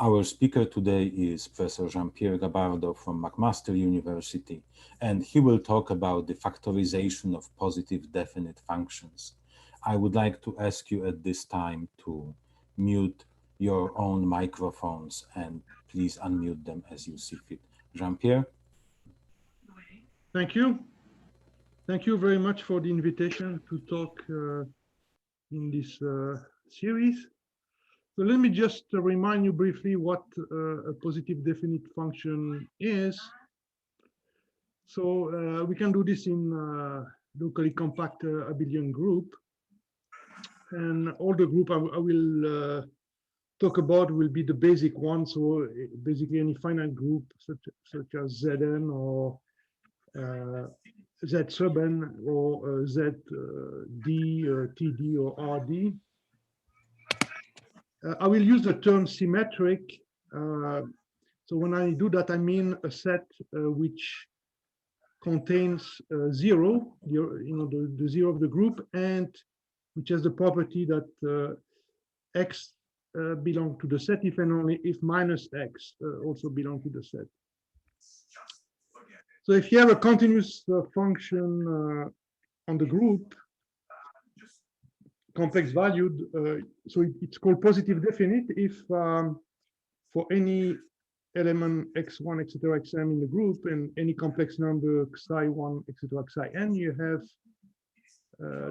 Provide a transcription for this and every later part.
Our speaker today is Professor Jean-Pierre Gabardo from McMaster University, and he will talk about the factorization of positive definite functions. I would like to ask you at this time to mute your own microphones and please unmute them as you see fit. Jean-Pierre? Thank you. Thank you very much for the invitation to talk in this series. So let me just remind you briefly what a positive definite function is. So we can do this in locally compact abelian group. And all the group I will talk about will be the basic one. So basically any finite group such as Zn or Z sub n or Z d, Td or Rd. I will use the term symmetric. So when I do that, I mean a set which contains zero, the zero of the group, and which has the property that x belong to the set if and only if minus x also belong to the set. So if you have a continuous function on the group, complex valued, so it's called positive definite if for any element x1, etc., xm in the group and any complex number xi1, etc., xin, you have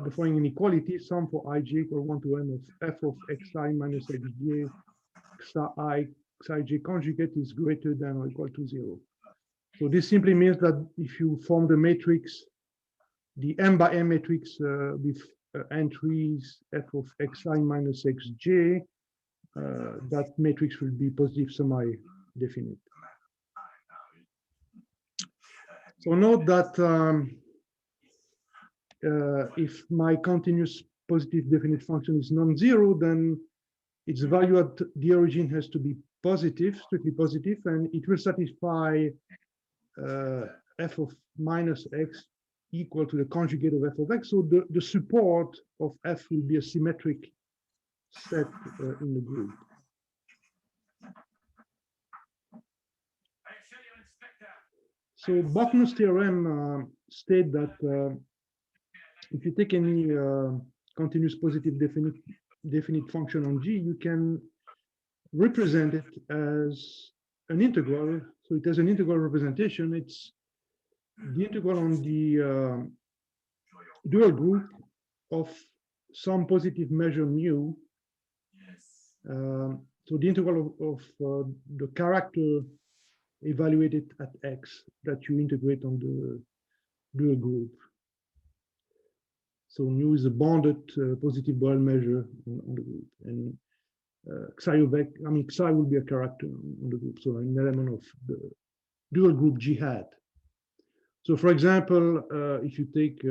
the following inequality: sum for ij equal 1 to n of f of xi minus xj xi xij conjugate is greater than or equal to 0. So this simply means that if you form the matrix, the m by m matrix with entries f of xi minus xj, that matrix will be positive semi-definite. So note that if my continuous positive definite function is non-zero, then its value at the origin has to be positive, strictly positive, and it will satisfy f of minus x equal to the conjugate of f of x. So the support of f will be a symmetric set in the group. So Bochner's theorem states that if you take any continuous positive definite function on G, you can represent it as an integral. So it has an integral representation. It's the integral on the dual group of some positive measure mu. So the integral of the character evaluated at x that you integrate on the dual group. So mu is a bounded positive Borel measure on the group, and xi of x, I mean xi will be a character on the group, so an element of the dual group G hat. So for example, if you take,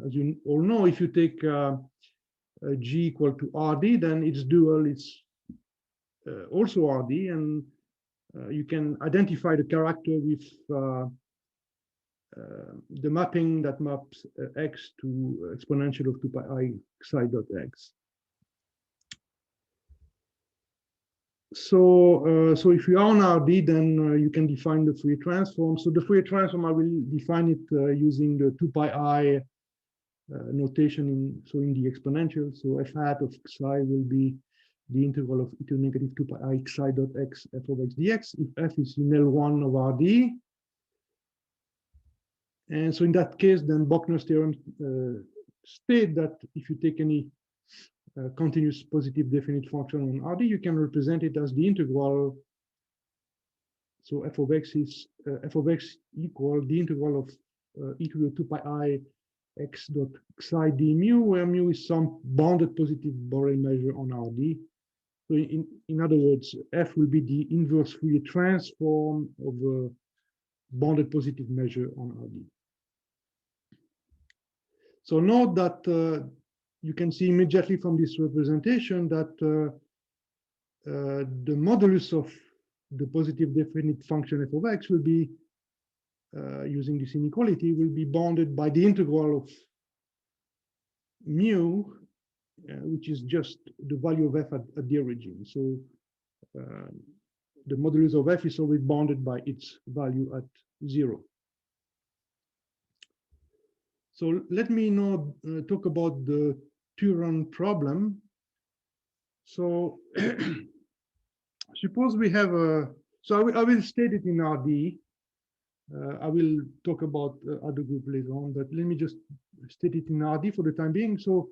as you all know, if you take G equal to Rd, then its dual is also Rd, and you can identify the character with the mapping that maps x to exponential of 2 pi I xi dot x. So, so if you are on Rd, then you can define the Fourier transform. So the Fourier transform, I will define it using the 2 pi I notation in the exponential. So f hat of xi will be the integral of e to the negative 2 pi I xi dot x f of x dx if f is in L1 of Rd. And so in that case, then Bochner's theorem state that if you take any continuous positive definite function on Rd, you can represent it as the integral. So f of x is f of x equal the integral of e to the 2 pi I x dot xi d mu, where mu is some bounded positive Borel measure on Rd. So in other words, f will be the inverse Fourier transform of a bounded positive measure on Rd. So note that you can see immediately from this representation that the modulus of the positive definite function f of x will be, using this inequality, will be bounded by the integral of mu, which is just the value of f at the origin. So the modulus of f is always bounded by its value at 0. So let me now talk about the Turan problem. So suppose we have a, so I will state it in RD. I will talk about other group later on, but let me just state it in RD for the time being. So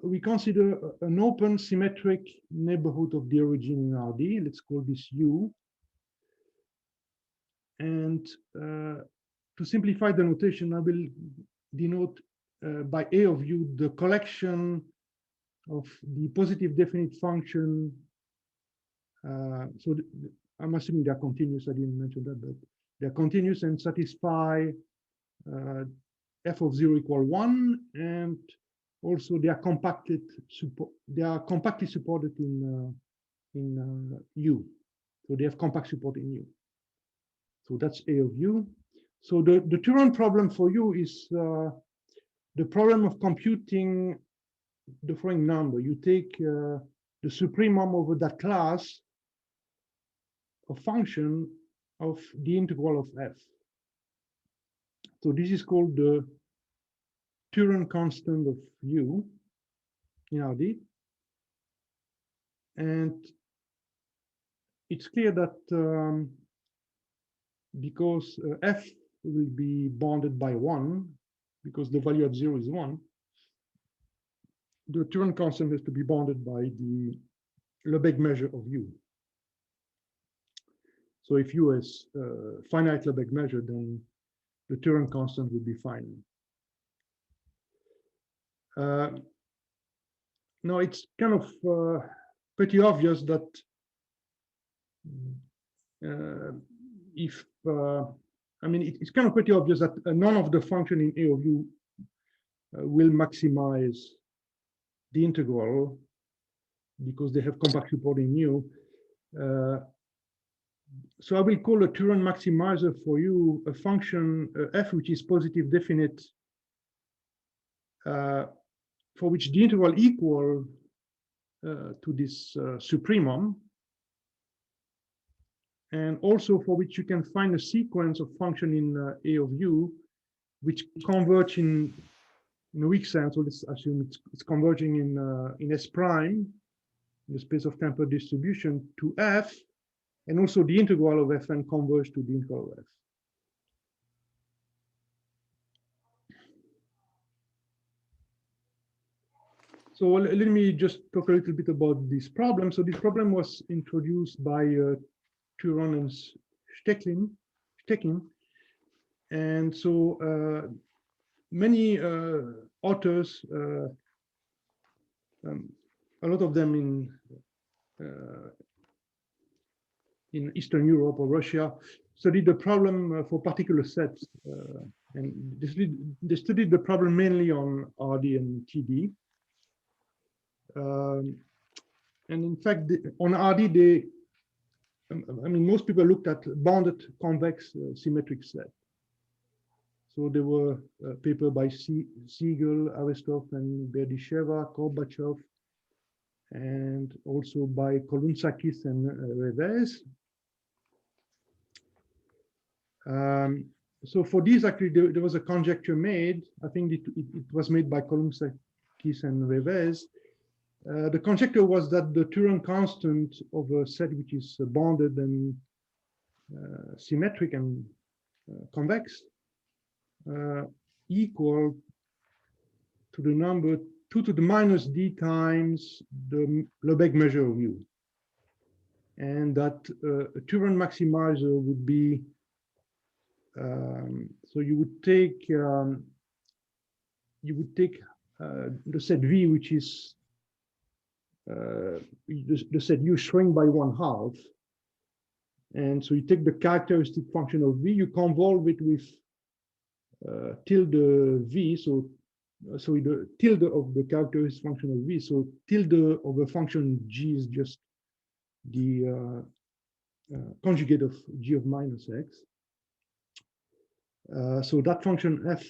we consider an open symmetric neighborhood of the origin in RD. Let's call this U. And to simplify the notation, I will denote by A of U the collection of the positive definite function. So I'm assuming they're continuous. I didn't mention that, but they're continuous and satisfy f of 0 equal 1, and also they are compactly supported in U. So they have compact support in U. So that's A of U. So the Turan problem for you is the problem of computing the following number. You take the supremum over that class of function of the integral of f. So this is called the Turan constant of U in RD. And it's clear that because f will be bounded by 1, because the value at 0 is 1, the Turan constant has to be bounded by the Lebesgue measure of U. So if U is finite Lebesgue measure, then the Turan constant would be finite. Now it's kind of pretty obvious that I mean, it's kind of pretty obvious that none of the function in A of U will maximize the integral because they have compact support in U. So I will call a Turan maximizer for you a function f which is positive definite, for which the integral equal to this supremum, and also for which you can find a sequence of function in A of U which converge in a weak sense. So let's assume it's converging in S prime, in the space of temporal distribution, to f, and also the integral of f and converge to the integral of f. So let me just talk a little bit about this problem. So this problem was introduced by Turan and Stecklin. And so many authors, a lot of them in Eastern Europe or Russia, studied the problem for particular sets. And they studied the problem mainly on RD and TD. And in fact, on RD, I mean, most people looked at bounded convex symmetric set. So there were papers by Siegel, Aristov, and Berdisheva, Gorbachev, and also by Koluntzakis and Revez. So for these, actually, there was a conjecture made. I think it was made by Koluntzakis and Revez. The conjecture was that the Turan constant of a set which is bounded and symmetric and convex equal to the number 2 to the minus d times the Lebesgue measure of U, and that a Turan maximizer would be so you would take the set V, which is the set U shrink by 1/2, and so you take the characteristic function of V, you convolve it with tilde V, so the tilde of the characteristic function of V, so tilde of a function G is just the conjugate of G of minus X. So that function F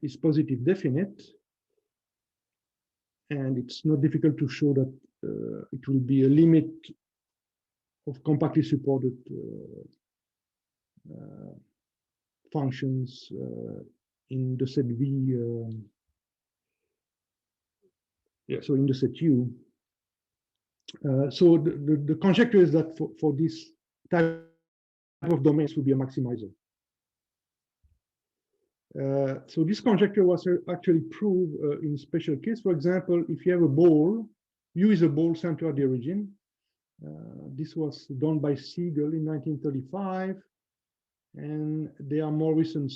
is positive definite. and it's not difficult to show that it will be a limit of compactly supported functions in the set V. So in the set U. So the conjecture is that for this type of domains will be a maximizer. So this conjecture was actually proved in special case. For example, if you have a ball, U is a ball centered at the origin. This was done by Siegel in 1935, and there are more recent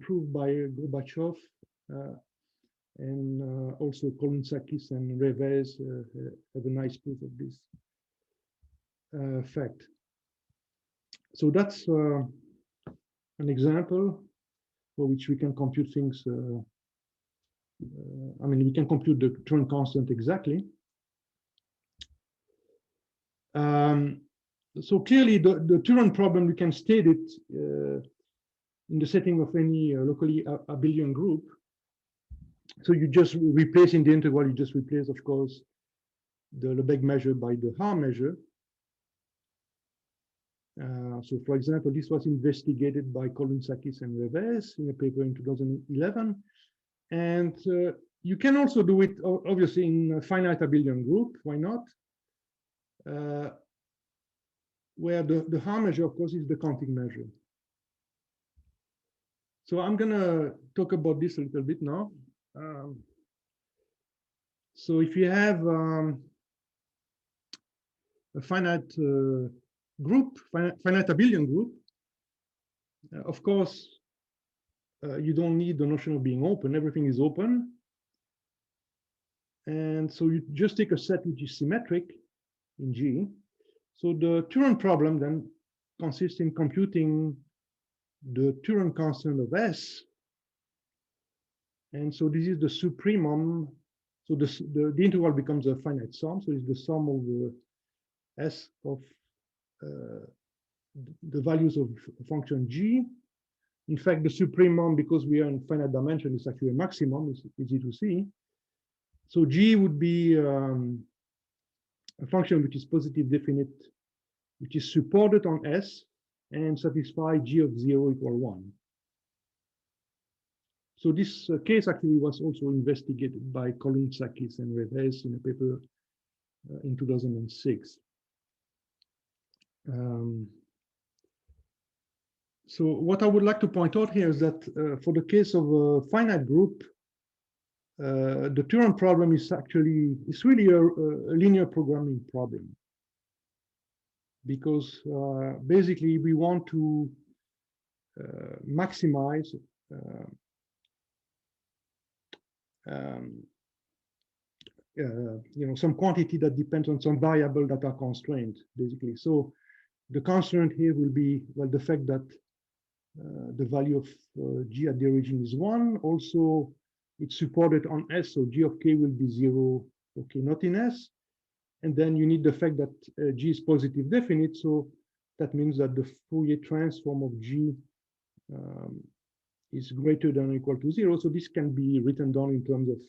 proof by Gorbachev and also Kolountzakis and Revez have a nice proof of this fact. So that's an example for which we can compute things. I mean, we can compute the Turin constant exactly. So clearly, the Turan problem, we can state it in the setting of any locally abelian group. So you just replace in the interval, you just replace, of course, the Lebesgue measure by the Haar measure. So for example, this was investigated by Kolountzakis and Revez in a paper in 2011. And you can also do it, obviously, in a finite abelian group. Why not? Where the Haar measure, of course, is the Quantic measure. So I'm going to talk about this a little bit now. So if you have a finite group, finite abelian group, of course, you don't need the notion of being open. Everything is open. And so you just take a set which is symmetric in G. So the Turan problem then consists in computing the Turan constant of S. And so this is the supremum. So the interval becomes a finite sum. So it's the sum of the S of the values of function G. In fact, the supremum, because we are in finite dimension, is actually a maximum. It's easy to see. So G would be a function which is positive definite, which is supported on S and satisfy G of 0 equal 1. So this case actually was also investigated by Kolountzakis and Revez in a paper in 2006. So what I would like to point out here is that for the case of a finite group, the Turan problem is actually, it's really a linear programming problem. Because basically we want to maximize some quantity that depends on some variable that are constrained, basically. So the constraint here will be, well, the fact that the value of G at the origin is 1. Also, it's supported on S, so G of K will be 0, okay, not in S. And then you need the fact that G is positive definite, so that means that the Fourier transform of G is greater than or equal to 0. So this can be written down in terms of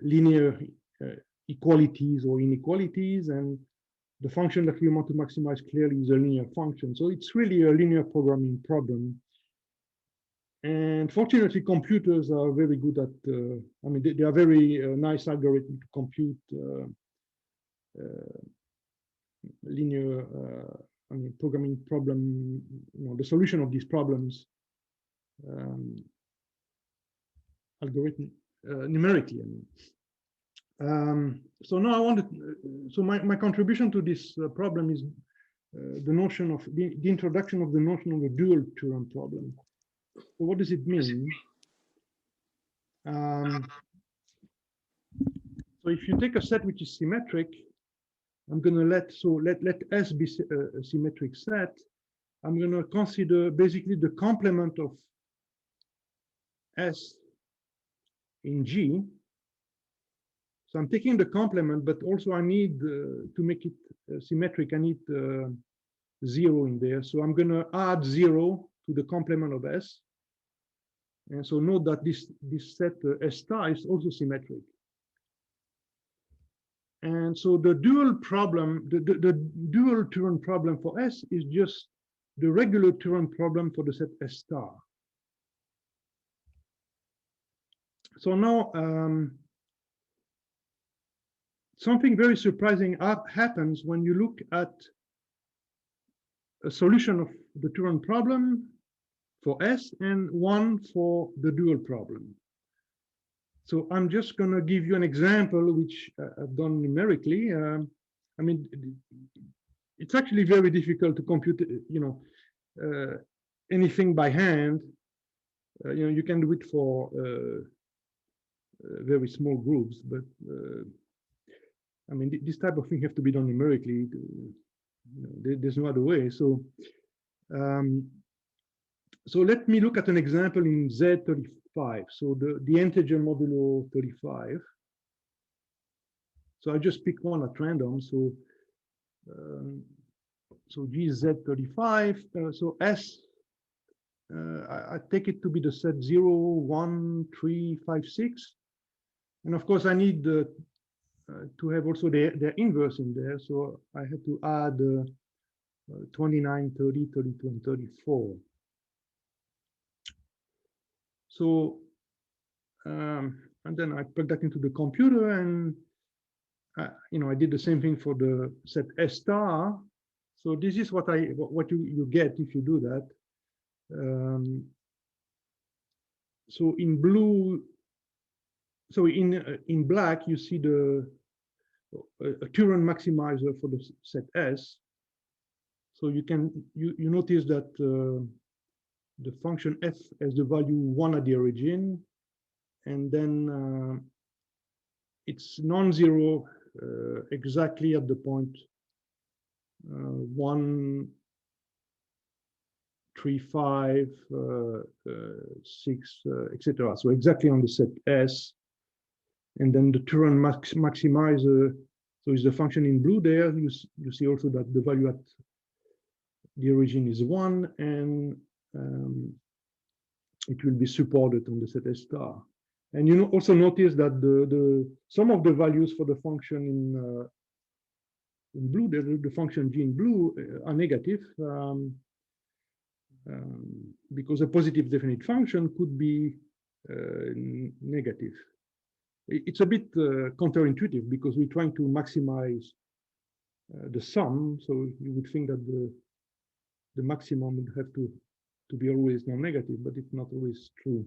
linear equalities or inequalities, and the function that we want to maximize clearly is a linear function. So it's really a linear programming problem. And fortunately, computers are very good at, I mean, they are very nice algorithm to compute linear, I mean, programming problem, the solution of these problems numerically. I mean. So now I wanted, so my contribution to this problem is the notion of the introduction of the notion of a dual Turan problem. So what does it mean? So if you take a set which is symmetric, I'm going to let S be a symmetric set. I'm going to consider basically the complement of S in G. So I'm taking the complement, but also I need to make it symmetric. I need 0 in there. So I'm going to add 0 to the complement of S. And so note that this set S star is also symmetric. And so the dual problem, the dual Turan problem for S is just the regular Turan problem for the set S star. So now something very surprising happens when you look at a solution of the Turan problem for S and one for the dual problem. So I'm just going to give you an example, which I've done numerically. I mean, it's actually very difficult to compute, anything by hand. You can do it for very small groups, but I mean, this type of thing have to be done numerically. There's no other way. So, so let me look at an example in Z35. So the integer modulo 35. So I just pick one at random. So so G is Z35. So S, I take it to be the set 0, 1, 3, 5, 6. And of course, I need to have also their inverse in there. So I have to add 29, 30, 32, and 34. So, and then I plug that into the computer, and I did the same thing for the set S star. So this is what you get if you do that. So in blue, so in black, you see a Turan maximizer for the set S. So you notice that the function f has the value 1 at the origin, and then it's non-zero exactly at the point 1, 3, 5, 6, etc. So exactly on the set S. And then the Turan maximizer, so is the function in blue there. You see also that the value at the origin is 1, and it will be supported on the set S star. And you also notice that the some of the values for the function in blue, the function G in blue, are negative, because a positive definite function could be negative. It's a bit counterintuitive, because we're trying to maximize the sum, so you would think that the maximum would have to be always non-negative, but it's not always true.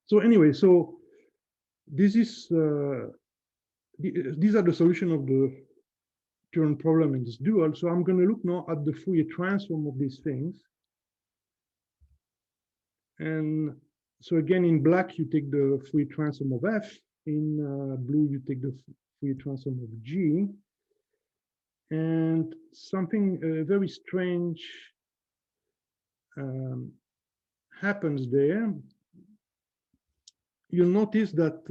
So anyway, so this is these are the solution of the Turan problem in this dual. So I'm going to look now at the Fourier transform of these things. And so again, in black, you take the Fourier transform of F. In blue, you take the Fourier transform of G. And something very strange happens there. You'll notice that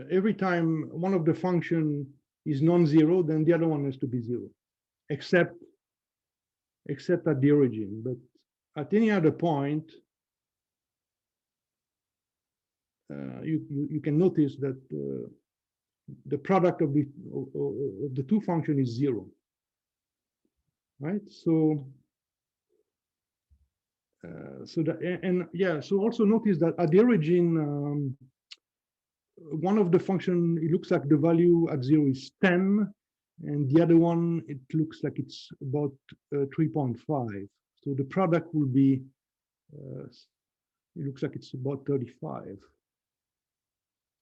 every time one of the function is non-zero, then the other one has to be 0, except at the origin. But at any other point, you can notice that the product of the two functions is 0, right? So so also notice that at the origin, one of the function, it looks like the value at 0 is 10, and the other one, it looks like it's about 3.5. So the product will be, it looks like it's about 35.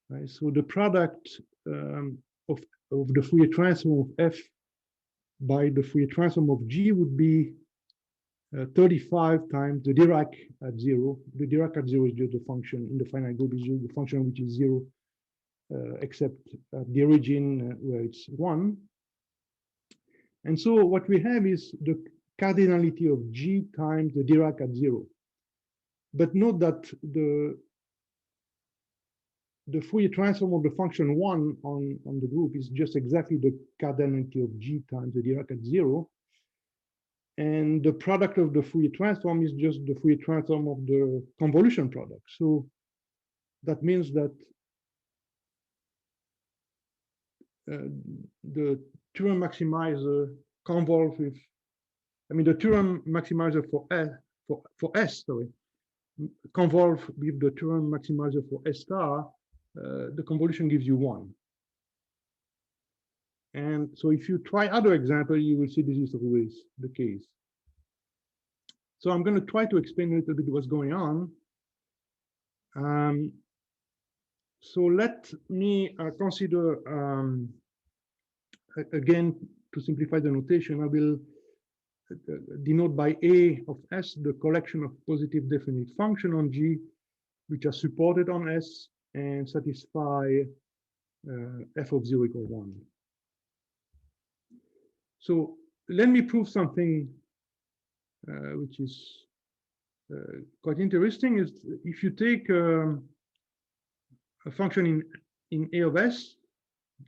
Right? So the product of the Fourier transform of F by the Fourier transform of G would be 35 times the Dirac at 0. The Dirac at 0 is just the function in the finite group, is the function which is 0, except at the origin where it's 1. And so what we have is the cardinality of G times the Dirac at 0. But note that the Fourier transform of the function 1 on the group is just exactly the cardinality of G times the Dirac at 0. And the product of the Fourier transform is just the Fourier transform of the convolution product. So that means that the Turan maximizer convolve with, I mean, the Turan maximizer for S, sorry, convolve with the Turan maximizer for S star, the convolution gives you 1. And so if you try other example, you will see this is always the case. So I'm going to try to explain a little bit what's going on. So let me consider, again, to simplify the notation, I will denote by A of S the collection of positive definite function on G, which are supported on S and satisfy f of 0 equal 1. So let me prove something which is quite interesting. Is if you take a function in A of S,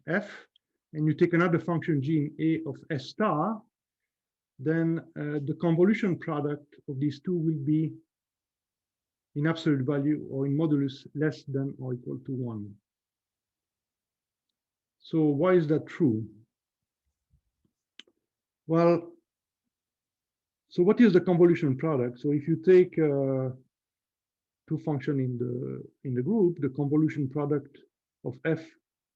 f, and you take another function G in A of S star, then the convolution product of these two will be in absolute value or in modulus less than or equal to 1. So why is that true? Well, so what is the convolution product? So if you take two functions in the group, the convolution product of f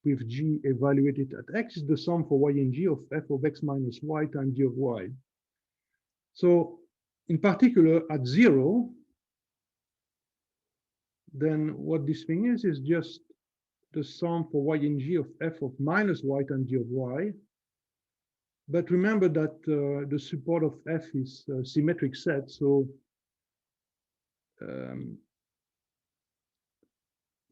with g evaluated at x is the sum for y and g of f of x minus y times g of y. So in particular, at 0, then what this thing is just the sum for y and g of f of minus y times g of y. But remember that the support of f is a symmetric set, so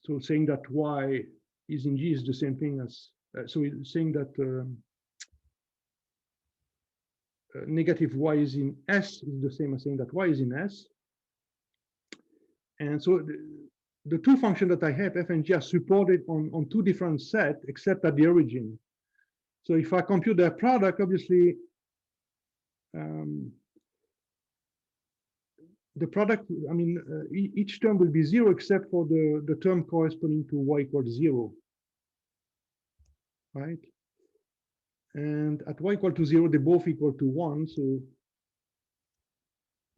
so saying that y is in G is the same thing as, so saying that negative y is in S is the same as saying that y is in S. And so the two functions that I have, f and g, are supported on two different sets, except at the origin. So if I compute their product, obviously, the product, I mean, each term will be 0 except for the term corresponding to y equals 0, right? And at y equal to 0, they both equal to 1, so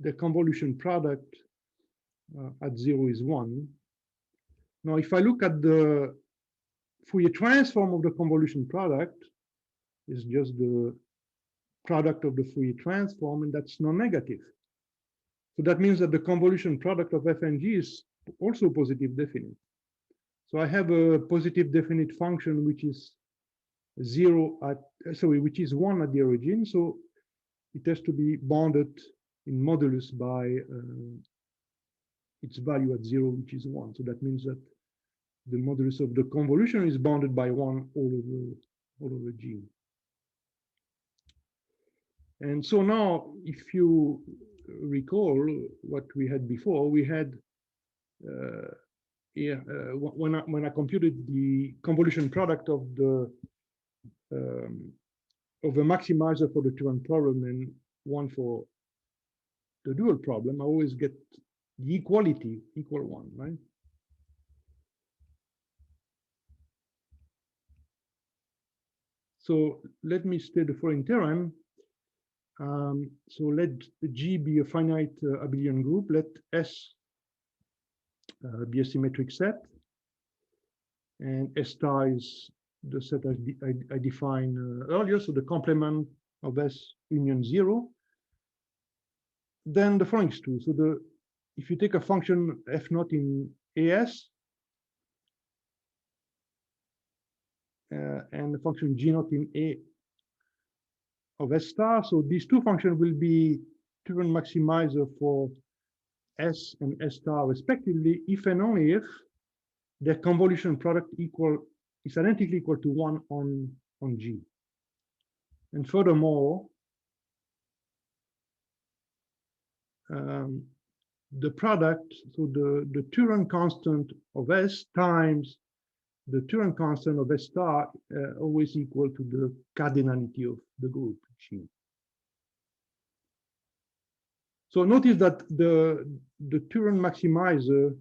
the convolution product at 0 is 1. Now, if I look at the Fourier transform of the convolution product, is just the product of the Fourier transform, and that's non-negative. So that means that the convolution product of f and g is also positive definite. So I have a positive definite function which is 0 at, sorry, which is 1 at the origin. So it has to be bounded in modulus by its value at 0, which is 1. So that means that the modulus of the convolution is bounded by 1 all over G. And so now, if you recall what we had before, we had when I computed the convolution product of the maximizer for the Turan problem and one for the dual problem, I always get the equality equal 1, right? So let me state the following theorem. So let G be a finite abelian group. Let S be a symmetric set, and S star is the set I defined earlier. So the complement of S union 0. Then the following is true. So if you take a function f naught in AS and the function g naught in A of S star, so these two functions will be Turan maximizer for S and S star respectively, if and only if their convolution product is identically equal to 1 on G. And furthermore, the product, so the Turan constant of S times the Turan constant of S star always equal to the cardinality of the group G. So notice that the Turan maximizer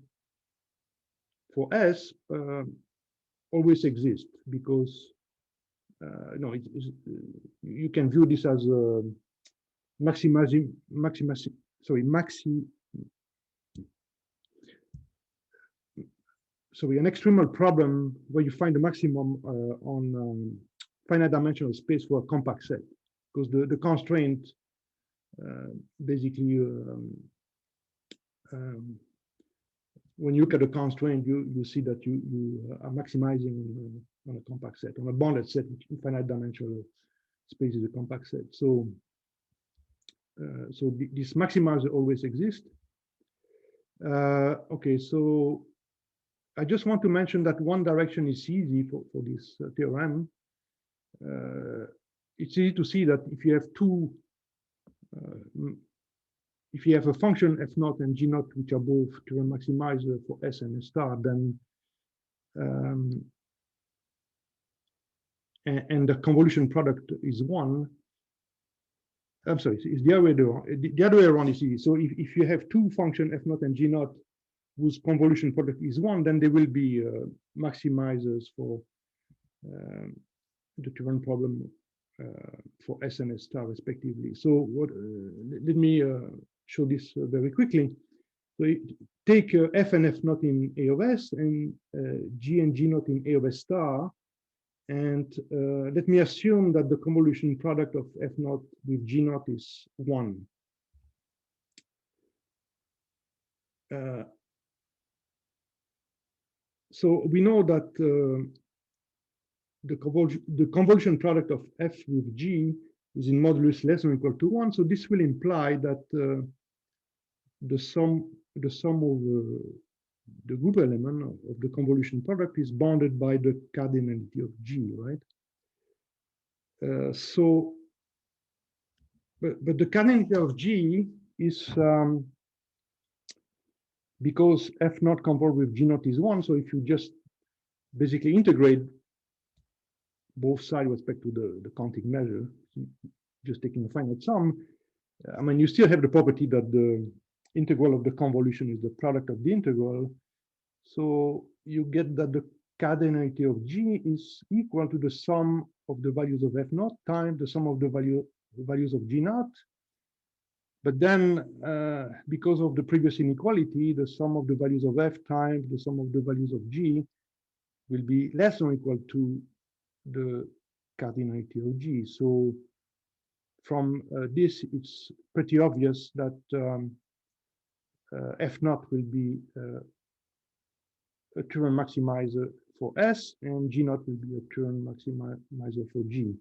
for S always exists, because no, you can view this as a maxi, an extremal problem where you find the maximum on finite dimensional space for a compact set, because the constraint basically when you look at the constraint, you see that you are maximizing on a compact set, on a bounded set. Infinite dimensional space is a compact set. So, this maximizer always exists. Okay, so I just want to mention that one direction is easy for this theorem. It's easy to see that if you have if you have a function f0 and g0 which are both Turin maximizer for S and S star, then and the convolution product is 1. I'm sorry, it's the other way around. The other way around is easy. So if you have two functions f0 and g0 whose convolution product is 1, then they will be maximizers for the Turan problem for S and S star respectively. So what? Let me show this very quickly. So take f and f0 in A of S and g and g0 in A of S star, and let me assume that the convolution product of f0 with g0 is 1. So we know that the convolution product of f with g is in modulus less than or equal to 1. So this will imply that the sum of the group element of the convolution product is bounded by the cardinality of g, right? But the cardinality of g is because f0 convolved with g0 is 1. So if you just basically integrate both sides with respect to the counting measure, just taking a finite sum, I mean, you still have the property that the integral of the convolution is the product of the integral. So you get that the cardinality of g is equal to the sum of the values of f0 times the sum of the values of g0. But then, because of the previous inequality, the sum of the values of f times the sum of the values of g will be less than or equal to the cardinality of g. So from this, it's pretty obvious that f0 will be a Turin maximizer for S, and g0 will be a Turin maximizer for G,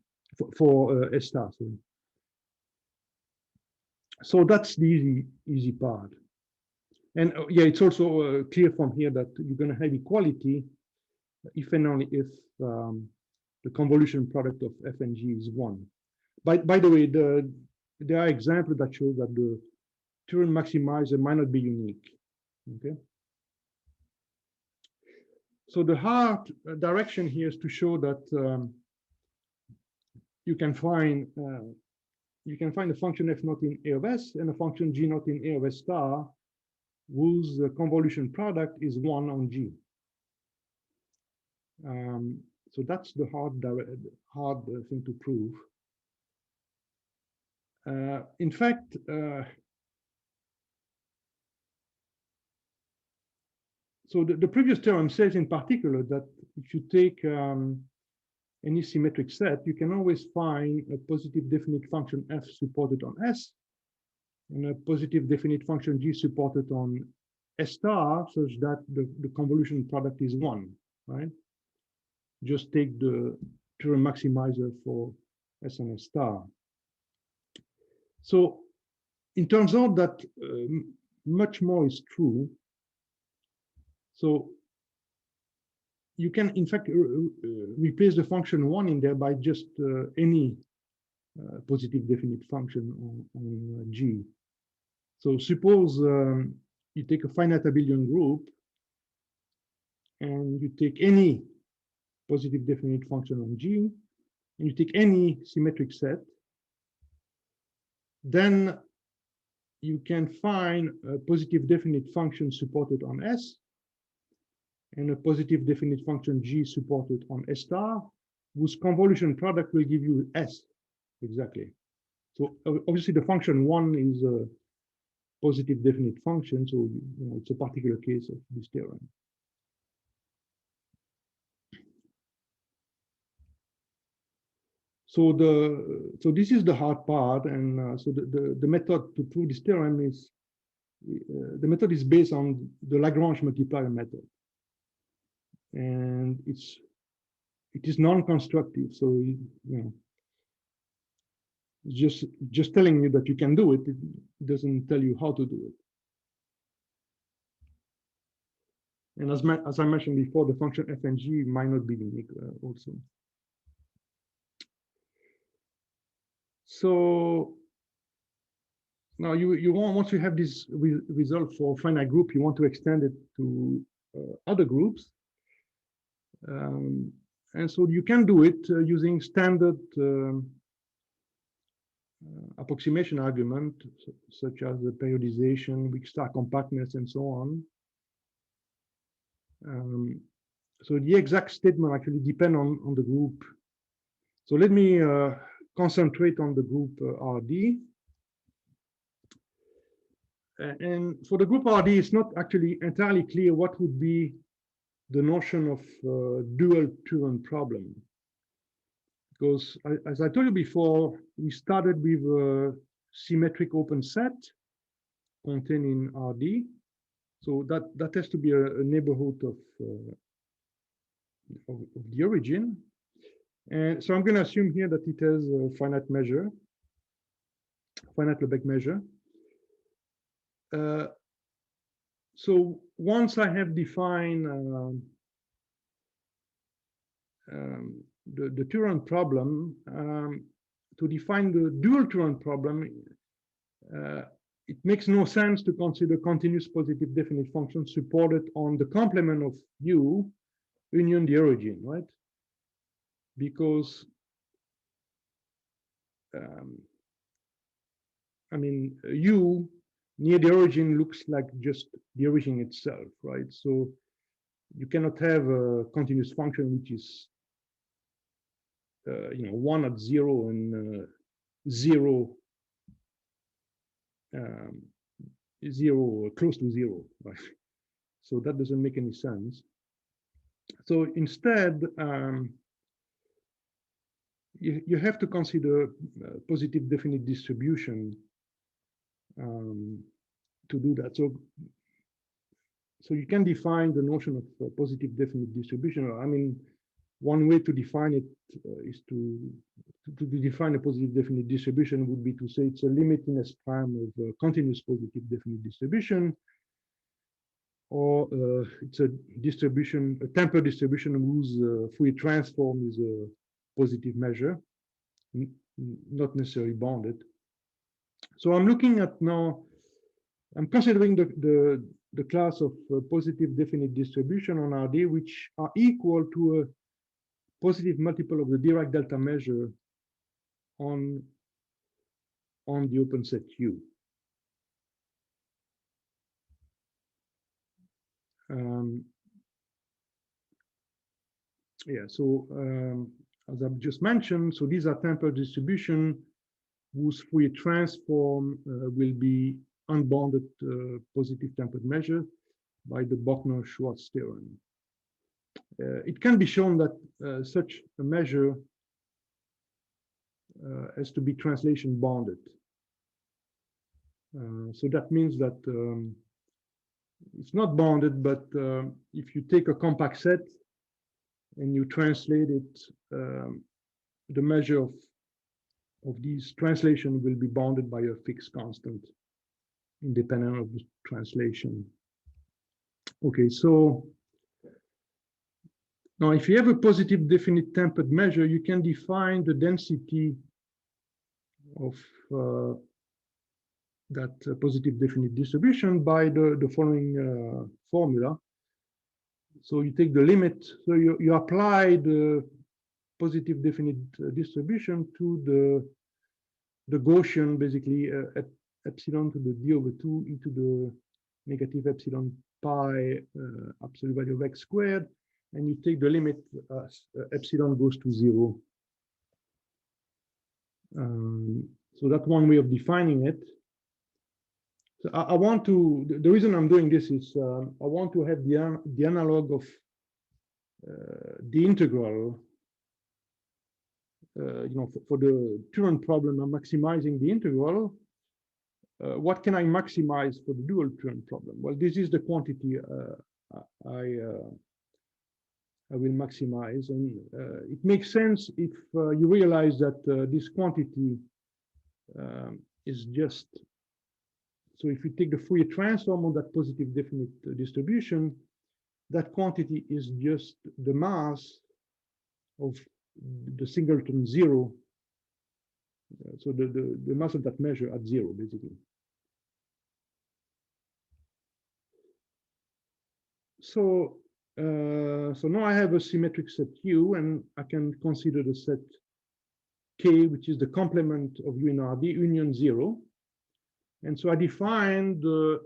for S star. Sorry. So that's the easy part. And yeah, it's also clear from here that you're going to have equality if and only if the convolution product of f and g is 1. By the way, there are examples that show that the Turin maximizer might not be unique. Okay. So the hard direction here is to show that you can find a function f0 in A of S and a function g0 in A of S star whose convolution product is 1 on G. So that's the hard thing to prove. In fact, so the previous theorem says in particular that if you take any symmetric set, you can always find a positive definite function f supported on S and a positive definite function g supported on S star, such that the convolution product is 1, right? Just take the Turin maximizer for S and S star. So it turns out that much more is true. So you can, in fact, replace the function 1 in there by just any positive definite function on G. So suppose you take a finite abelian group and you take any positive definite function on G, and you take any symmetric set, then you can find a positive definite function supported on S and a positive definite function G supported on S star, whose convolution product will give you S exactly. So obviously the function 1 is a positive definite function, so it's a particular case of this theorem. So this is the hard part, and so the method to prove this theorem is the method is based on the Lagrange multiplier method, and it is non-constructive. So just telling you that you can do it. It doesn't tell you how to do it. And as I mentioned before, the function f and g might not be unique also. So now once you have this result for finite group, you want to extend it to other groups. And so you can do it using standard approximation argument, such as the periodization, weak star compactness, and so on. So the exact statement actually depends on the group. So let me concentrate on the group RD. And for the group RD, it's not actually entirely clear what would be the notion of dual Turin problem. Because as I told you before, we started with a symmetric open set contained in RD. So that has to be a neighborhood of the origin. And so I'm going to assume here that it has a finite measure, finite Lebesgue measure. So once I have defined the Turin problem, to define the dual Turin problem, it makes no sense to consider continuous positive definite functions supported on the complement of U union the origin, right? Because I mean, U near the origin looks like just the origin itself, right? So you cannot have a continuous function which is 1 at 0 and 0 0 close to 0, right? So that doesn't make any sense. So instead, you have to consider positive definite distribution to do that. So you can define the notion of positive definite distribution. I mean, one way to define it is to define a positive definite distribution would be to say it's a limiting S prime of a continuous positive definite distribution, or it's a distribution, a temporal distribution whose Fourier transform is a positive measure, not necessarily bounded. So I'm looking at now, I'm considering the class of positive definite distribution on RD, which are equal to a positive multiple of the Dirac delta measure on the open set U. Yeah, so as I've just mentioned, so these are temporal distribution whose Fourier transform will be unbounded positive tempered measure by the Bochner-Schwarz theorem. It can be shown that such a measure has to be translation bounded. So that means that it's not bounded, but if you take a compact set and you translate it, the measure of these translation will be bounded by a fixed constant, independent of the translation. Okay, so now if you have a positive definite tempered measure, you can define the density of that positive definite distribution by the following formula. So you take the limit, so you apply the positive definite distribution to the Gaussian, basically at epsilon to the d over 2 into the negative epsilon pi absolute value of x squared. and you take the limit epsilon goes to 0. So that's one way of defining it. So I want to, the reason I'm doing this is I want to have the analog of the integral. For the Turan problem, I'm maximizing the integral. What can I maximize for the dual Turan problem? Well, this is the quantity I will maximize, and it makes sense if you realize that this quantity is just, so if you take the Fourier transform on that positive definite distribution, that quantity is just the mass of the singleton 0. So the mass of that measure at 0, basically. So now I have a symmetric set U, and I can consider the set K, which is the complement of U in RD, union 0. And so I define the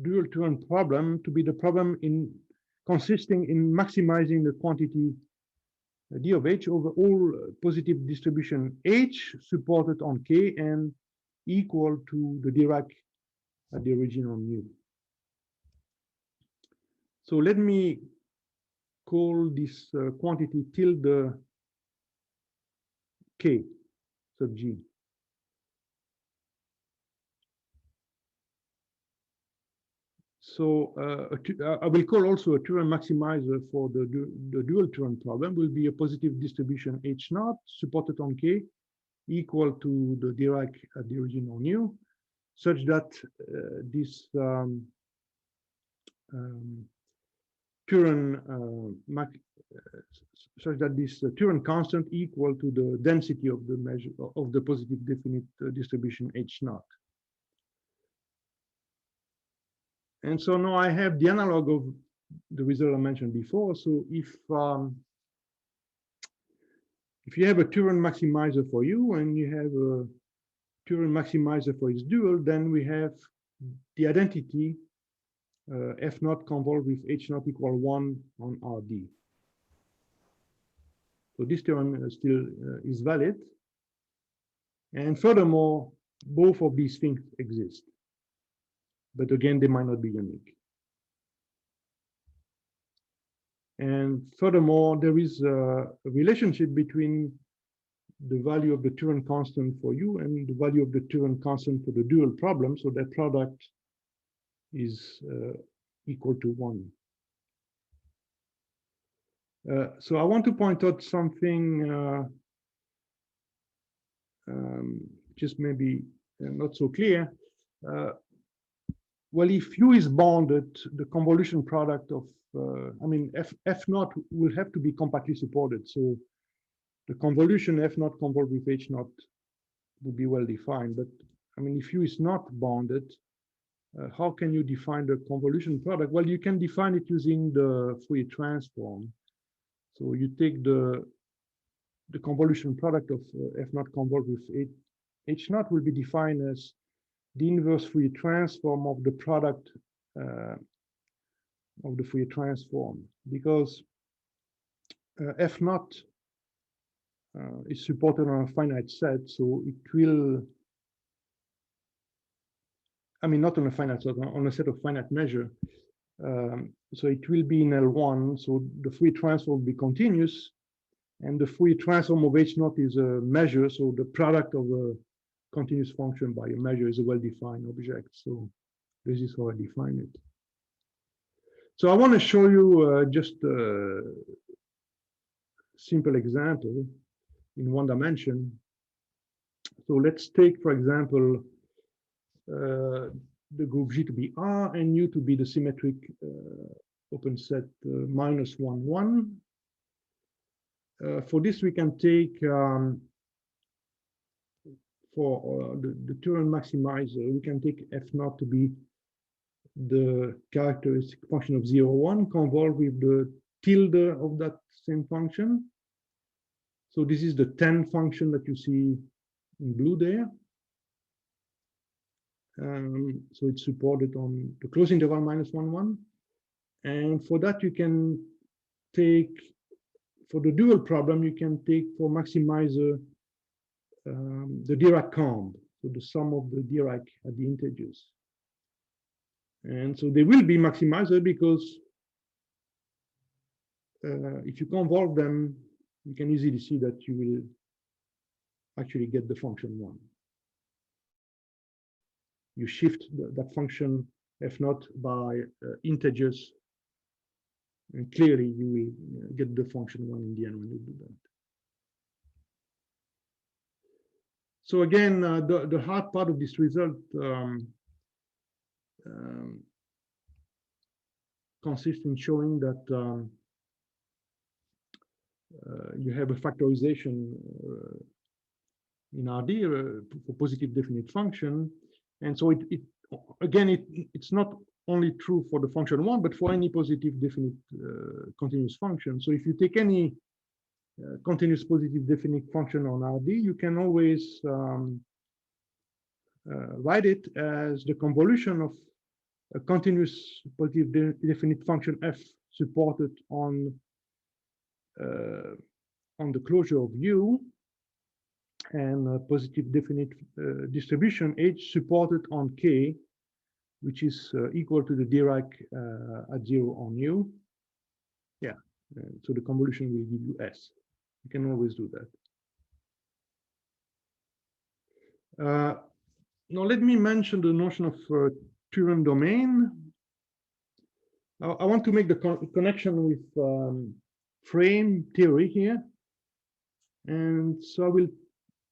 dual Turan problem to be the problem consisting in maximizing the quantity d of h over all positive distribution h supported on K and equal to the Dirac at the origin on U. So let me call this quantity tilde K sub G. So I will call also a Turan maximizer for the dual Turan problem will be a positive distribution H naught supported on K equal to the Dirac at the origin on U, such that this Turan constant equal to the density of the measure of the positive definite distribution H naught. And so now I have the analog of the result I mentioned before. So if you have a Turan maximizer for U and you have a Turan maximizer for its dual, then we have the identity F naught convolved with H naught equal 1 on RD. So this theorem still is valid. And furthermore, both of these things exist. But again, they might not be unique. And furthermore, there is a relationship between the value of the Turan constant for U and the value of the Turan constant for the dual problem. So that product is equal to 1. So I want to point out something just maybe not so clear. Well, if U is bounded, the convolution product of, F naught will have to be compactly supported. So the convolution F naught convolved with H naught would be well defined. But I mean, if U is not bounded, how can you define the convolution product? Well, you can define it using the Fourier transform. So you take the convolution product of F naught convolved with H naught will be defined as the inverse Fourier transform of the product of the Fourier transform, because F naught is supported on a finite set, so it will, not on a finite set, on a set of finite measure. So it will be in L1, so the Fourier transform will be continuous, and the Fourier transform of H naught is a measure, so the product of a continuous function by a measure is a well-defined object. So this is how I define it. So I want to show you just a simple example in one dimension. So let's take, for example, the group G to be R and U to be the symmetric open set -1, 1. For this, we can take for the Turan maximizer, we can take F naught to be the characteristic function of 0, 1 convolved with the tilde of that same function. So this is the 10 function that you see in blue there. So it's supported on the closed interval -1, 1. And for that, you can take, for the dual problem, you can take for maximizer the Dirac comb, so the sum of the Dirac at the integers. And so they will be maximizer because if you convolve them, you can easily see that you will actually get the function 1. You shift that function f naught by integers, and clearly you will get the function 1 in the end when you do that. So again, the hard part of this result consists in showing that you have a factorization in RD for positive definite function, and so it's not only true for the function 1, but for any positive definite continuous function. So if you take any continuous positive definite function on RD, you can always write it as the convolution of a continuous positive definite function f supported on the closure of U, and a positive definite distribution H supported on K, which is equal to the Dirac at 0 on U. Yeah, so the convolution will give you S. You can always do that. Now let me mention the notion of Turin domain. I want to make the connection with frame theory here. And so I will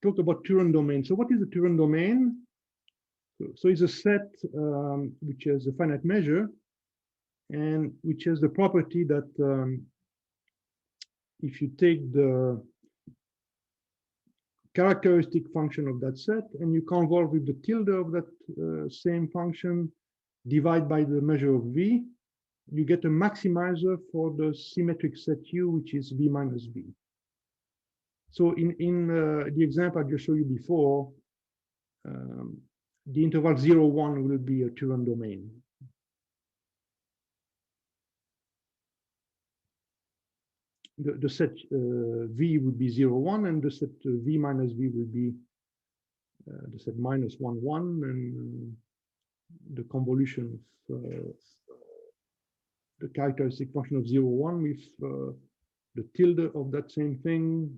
talk about Turin domain. So what is the Turin domain? So it's a set which has a finite measure and which has the property that if you take the characteristic function of that set and you convolve with the tilde of that same function, divide by the measure of V, you get a maximizer for the symmetric set U, which is V minus V. So in the example I just showed you before, the interval 0, 1 will be a Turin domain. The set V would be 0, 1, and the set V minus V will be the set minus 1, 1, and the convolution of the characteristic function of 0, 1 with the tilde of that same thing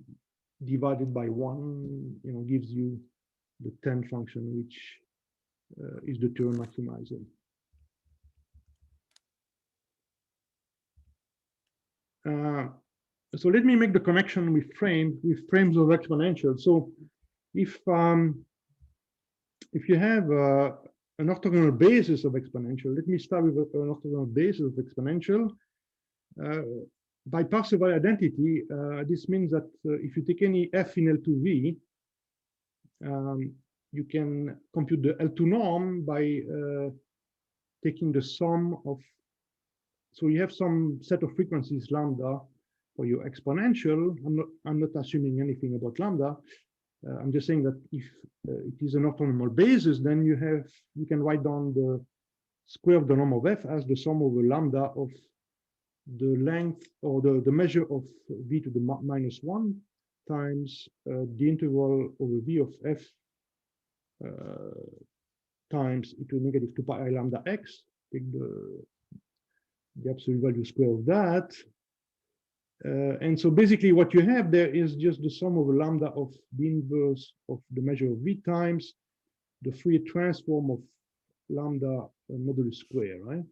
divided by 1, gives you the 10 function, which is the Turin maximizer. So let me make the connection with frames of exponentials. So if you have an orthogonal basis of exponential, let me start with an orthogonal basis of exponential. By Parseval identity, this means that if you take any f in L2V, you can compute the L2 norm by taking the sum of, so you have some set of frequencies lambda for your exponential. I'm not assuming anything about lambda. I'm just saying that if it is an orthonormal basis, then you can write down the square of the norm of f as the sum over lambda of the length or the measure of v to the minus 1 times the interval over v of f times e to the negative 2 pi I lambda x. Take the absolute value square of that. And so basically what you have there is just the sum over lambda of the inverse of the measure of v times the Fourier transform of lambda modulus square, right?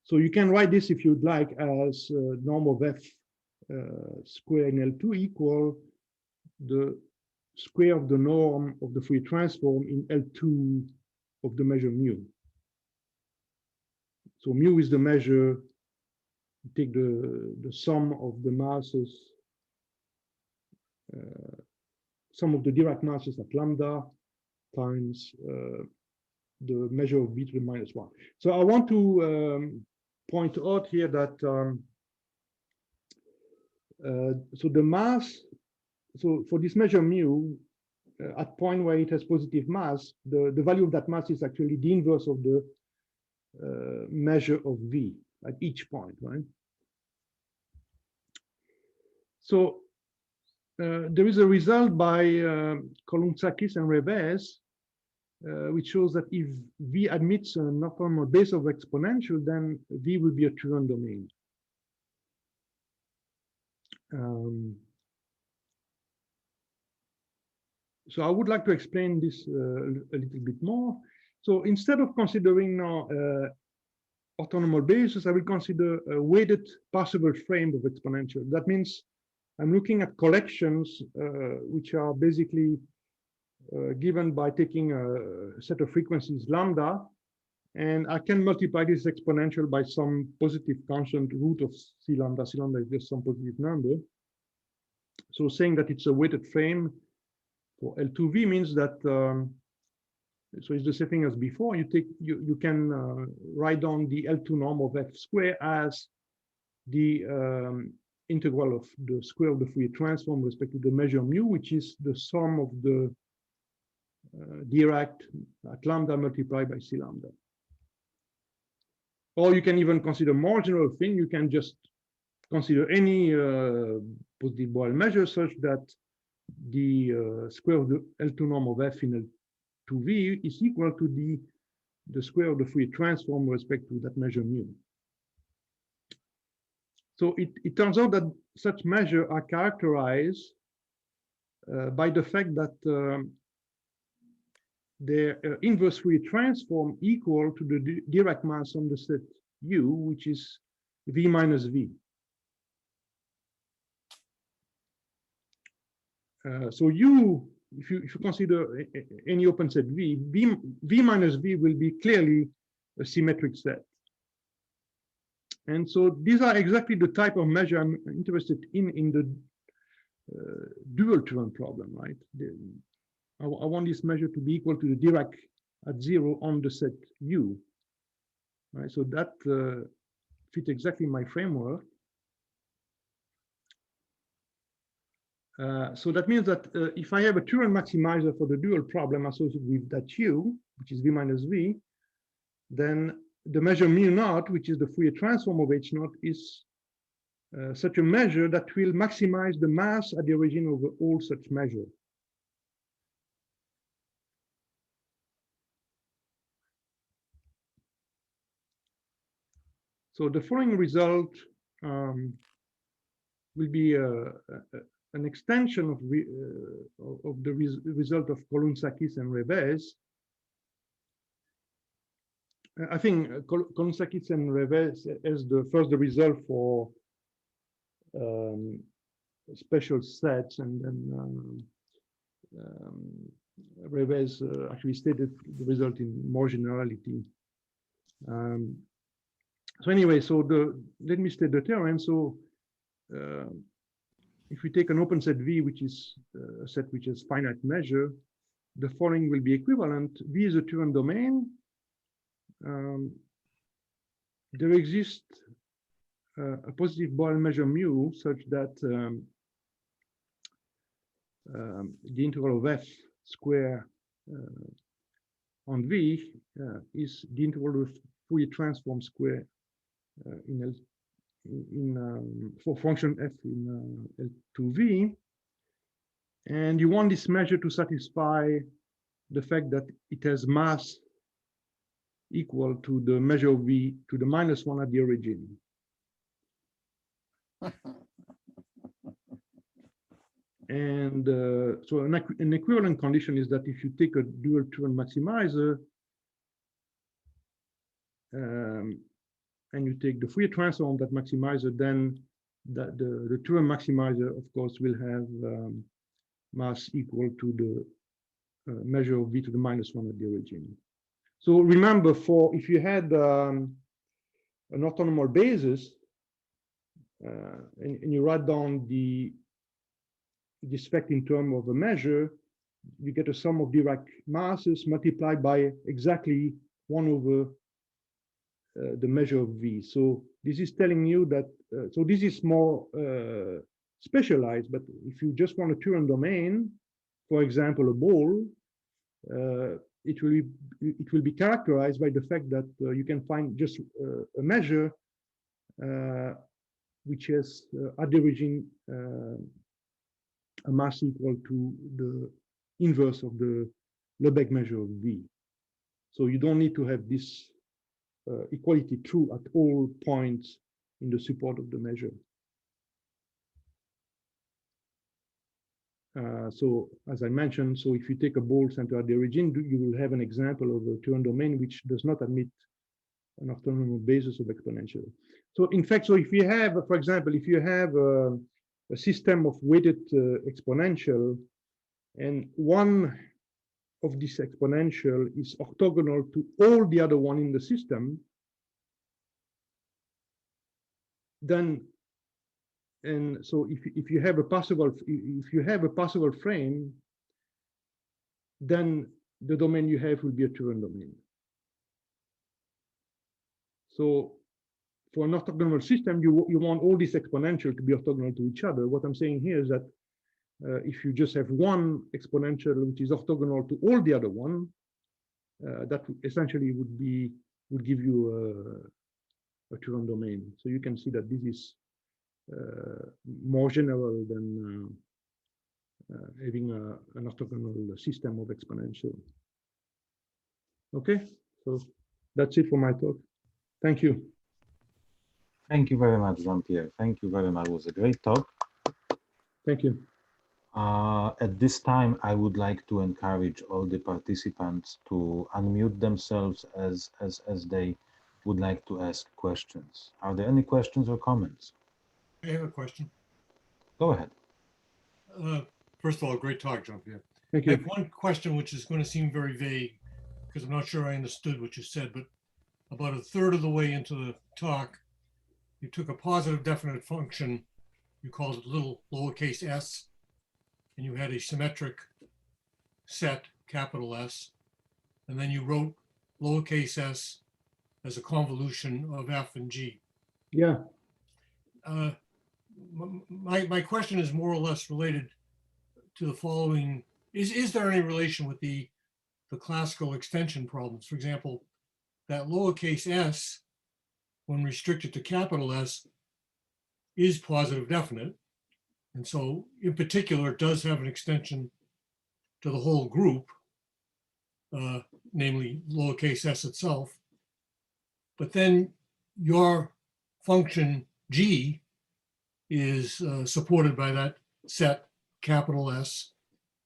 So you can write this if you'd like as norm of f square in L2 equal the square of the norm of the Fourier transform in L2 of the measure mu. So mu is the measure. Take the sum of the masses, sum of the Dirac masses at lambda times the measure of v to the minus 1. So I want to point out here that so the mass, so for this measure mu, at point where it has positive mass, the value of that mass is actually the inverse of the measure of v at each point, right? So there is a result by Koloutsakis and Revesz, which shows that if V admits an orthonormal base of exponential, then V will be a Turin domain. So I would like to explain this a little bit more. So instead of considering now orthonormal bases, I will consider a weighted Parseval frame of exponential. That means I'm looking at collections which are basically given by taking a set of frequencies lambda, and I can multiply this exponential by some positive constant root of c lambda. C lambda is just some positive number. So saying that it's a weighted frame for L2V means that so it's the same thing as before. You can write down the L2 norm of f square as the integral of the square of the Fourier transform with respect to the measure mu, which is the sum of the Dirac at lambda multiplied by c lambda. Or you can even consider more general thing. You can just consider any positive Boyle measure such that the square of the L2 norm of f in L2V is equal to the square of the Fourier transform with respect to that measure mu. So it turns out that such measures are characterized by the fact that their inverse Fourier transform equal to the Dirac mass on the set U, which is V minus V. So U, if you consider any open set V minus V will be clearly a symmetric set. And so these are exactly the type of measure I'm interested in the dual Turan problem, right? I want this measure to be equal to the Dirac at 0 on the set U, right? So that fits exactly my framework. So that means that if I have a Turan maximizer for the dual problem associated with that U, which is V minus V, then the measure mu naught, which is the Fourier transform of H naught, is such a measure that will maximize the mass at the origin of all such measures. So the following result will be an extension of the result of Koloutsakis and Revesz. I think Koloutsakis and Revesz as the result for special sets, and then Revesz actually stated the result in more generality. So anyway, so let me state the theorem. So if we take an open set V, which is a set which has finite measure, the following will be equivalent. V is a Turin domain. There exists a positive Boyle measure mu such that the integral of f square on V is the integral of Fourier transform square for function f in L2V, and you want this measure to satisfy the fact that it has mass equal to the measure of V to the -1 at the origin. And so an equivalent condition is that if you take a dual Turin maximizer and you take the Fourier transform of that maximizer, then the Turin maximizer, of course, will have mass equal to the measure of V to the -1 at the origin. So remember, if you had an orthonormal basis and you write down this fact in terms of a measure, you get a sum of Dirac masses multiplied by exactly 1 over the measure of V. So this is telling you that, so this is more specialized, but if you just want a Turin domain, for example, a ball, it will be characterized by the fact that you can find just a measure which has at the origin a mass equal to the inverse of the Lebesgue measure of V. So you don't need to have this equality true at all points in the support of the measure. So as I mentioned, so if you take a ball center at the origin, you will have an example of a Turin domain which does not admit an orthonormal basis of exponential. So in fact, so if you have, for example, if you have a system of weighted exponential, and one of this exponential is orthogonal to all the other one in the system, then, and so if you have a Parseval frame, then the domain you have will be a Turin domain. So for an orthogonal system, you want all these exponential to be orthogonal to each other. What I'm saying here is that if you just have one exponential which is orthogonal to all the other one, that essentially would give you a Turin domain. So you can see that this is more general than having an orthogonal system of exponential. Okay, so that's it for my talk. Thank you. Thank you very much, Jean-Pierre. Thank you very much. It was a great talk. Thank you. At this time, I would like to encourage all the participants to unmute themselves as they would like to ask questions. Are there any questions or comments? I have a question. Go ahead. First of all, great talk, Jean-Pierre. Thank I you. have one question which is going to seem very vague because I'm not sure I understood what you said, but about a third of the way into the talk, you took a positive definite function, you called it little lowercase s, and you had a symmetric set, capital S, and then you wrote lowercase s as a convolution of f and g. Yeah. My question is more or less related to the following. Is there any relation with the classical extension problems? For example, that lowercase s, when restricted to capital S, is positive definite. And so in particular, it does have an extension to the whole group, namely lowercase s itself. But then your function g is supported by that set capital S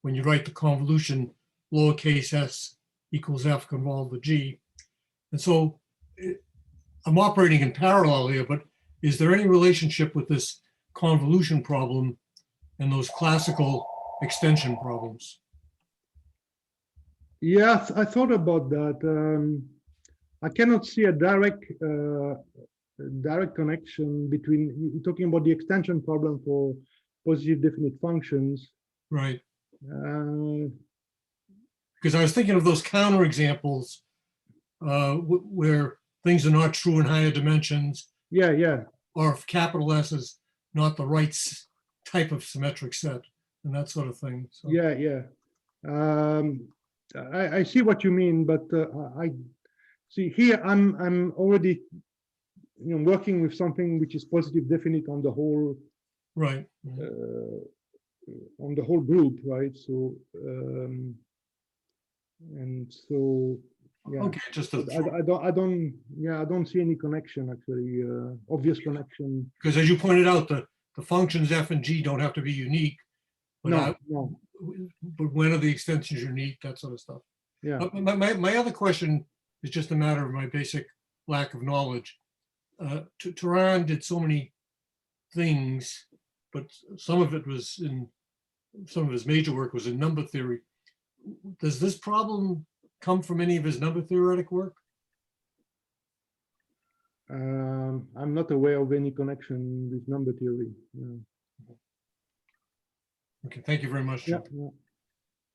when you write the convolution lowercase s equals f convolved with g. And so I'm operating in parallel here, but is there any relationship with this convolution problem and those classical extension problems? Yes, I thought about that. I cannot see a direct connection between, you're talking about the extension problem for positive definite functions. Right. Because I was thinking of those counterexamples where things are not true in higher dimensions. Yeah, yeah. Or if capital S is not the right type of symmetric set and that sort of thing. So. Yeah, yeah. I see what you mean, but I see here I'm already working with something which is positive definite on the whole. Right. On the whole group, right? So and so yeah. Okay, just I don't see any connection actually, obvious connection. Because as you pointed out, the functions f and g don't have to be unique. But no. But when are the extensions unique? That sort of stuff. Yeah. My other question is just a matter of my basic lack of knowledge. Turan did so many things, but some of his major work was in number theory. Does this problem come from any of his number theoretic work? I'm not aware of any connection with number theory. Okay, thank you very much. Yeah.